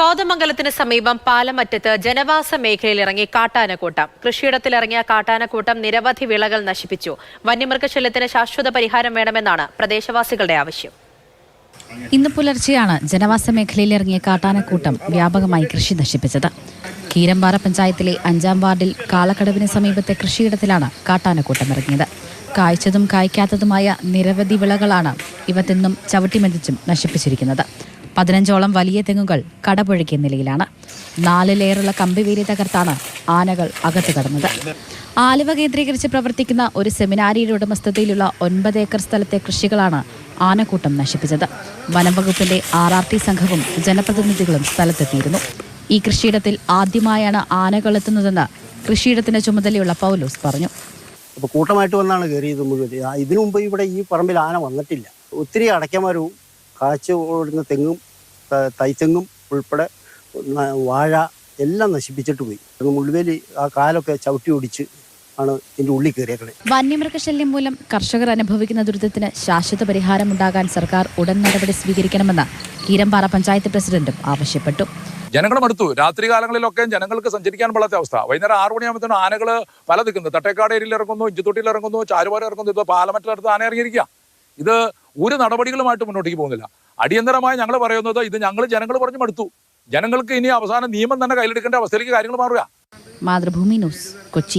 കോതമംഗലത്തിന് സമീപം പാലമറ്റത്ത് ജനവാസ മേഖലയിലിറങ്ങി കാട്ടാനക്കൂട്ടം. കൃഷിയിടത്തിലിറങ്ങിയ കാട്ടാനക്കൂട്ടം നിരവധി വിളകൾ നശിപ്പിച്ചു. വന്യമൃഗശല്യത്തിന് ശാശ്വത പരിഹാരം വേണമെന്നാണ് പ്രദേശവാസികളുടെ ആവശ്യം. ഇന്ന് പുലർച്ചെയാണ് ജനവാസ മേഖലയിലിറങ്ങിയ കാട്ടാനക്കൂട്ടം വ്യാപകമായി കൃഷി നശിപ്പിച്ചത്. കീരമ്പാറ പഞ്ചായത്തിലെ 5-ാം വാർഡിൽ കാളക്കടവിന് സമീപത്തെ കൃഷിയിടത്തിലാണ് കാട്ടാനക്കൂട്ടം ഇറങ്ങിയത്. കായ്ച്ചതും കായ്ക്കാത്തതുമായ നിരവധി വിളകളാണ് ഇവ തിന്നും ചവിട്ടിമെതിച്ചും നശിപ്പിച്ചിരിക്കുന്നത്. 15ഓളം വലിയ തെങ്ങുകൾ കടപുഴകിയ നിലയിലാണ്. 4 ലെയറുള്ള കമ്പിവേലി തകർത്താണ് ആനകൾ അകത്ത് കടന്നത്. ആലുവ കേന്ദ്രീകരിച്ച് പ്രവർത്തിക്കുന്ന ഒരു സെമിനാരിയുടെ ഉടമസ്ഥതയിലുള്ള 9 ഏക്കർ സ്ഥലത്തെ കൃഷികളാണ് ആനക്കൂട്ടം നശിപ്പിച്ചത്. വനംവകുപ്പിന്റെ RRT സംഘവും ജനപ്രതിനിധികളും സ്ഥലത്തെത്തിയിരുന്നു. ഈ കൃഷിയിടത്തിൽ ആദ്യമായാണ് ആനകൾ എത്തുന്നതെന്ന് കൃഷിയിടത്തിന്റെ ചുമതലയുള്ള പൗലോസ് പറഞ്ഞു. അപ്പോൾ കൂട്ടമായിട്ട് വന്നാണ് കയറിയത് മുഴുവൻ. ഇതിനു മുമ്പ് ഇവിടെ ഈ പറമ്പിൽ ആന വന്നിട്ടില്ല. ഒത്തിരി അടയ്ക്കമരവും കാച്ചു ഓടുന്ന തെങ്ങും തൈത്തെങ്ങും ഉൾപ്പെടെ വാഴ എല്ലാം നശിപ്പിച്ചിട്ട് പോയി. മുഴുവേലി ആ കാലൊക്കെ ചവിട്ടി ഓടിച്ച് ആണ് ഇതിൻ്റെ ഉള്ളിൽ കയറിയേക്കണേ. വന്യമൃഗശല്യം മൂലം കർഷകർ അനുഭവിക്കുന്ന ദുരിതത്തിന് ശാശ്വത പരിഹാരമുണ്ടാകാൻ സർക്കാർ ഉടൻ നടപടി സ്വീകരിക്കണമെന്ന് കീരമ്പാറ പഞ്ചായത്ത് പ്രസിഡന്റും ആവശ്യപ്പെട്ടു. ജനങ്ങളും അടുത്തു. രാത്രി കാലങ്ങളിലൊക്കെ ജനങ്ങൾക്ക് സഞ്ചരിക്കാൻ പാടാത്ത അവസ്ഥ. വൈകുന്നേരം 6 മണിയാകുമ്പോഴത്തേനും ആനകൾ പല നിൽക്കുന്നു. തട്ടേക്കാട് ഏരിയയിൽ ഇറങ്ങുന്നു, ഇഞ്ചിത്തൊട്ടിയിൽ ഇറങ്ങുന്നു, ചാരുപാറ ഇറങ്ങുന്നു. ഇപ്പോൾ പാലമറ്റടുത്ത് ആന ഇറങ്ങിയിരിക്കുക. ഇത് ഒരു നടപടികളുമായിട്ട് മുന്നോട്ടേക്ക് പോകുന്നില്ല. അടിയന്തരമായി ഞങ്ങൾ പറയുന്നത് ഇത് ജനങ്ങൾ പറഞ്ഞു മടുത്തു. ജനങ്ങൾക്ക് ഇനി അവസാനം നിയമം തന്നെ കയ്യിലെടുക്കേണ്ട അവസ്ഥയിലേക്ക് കാര്യങ്ങൾ മാറുക. മാതൃഭൂമി ന്യൂസ്, കൊച്ചി.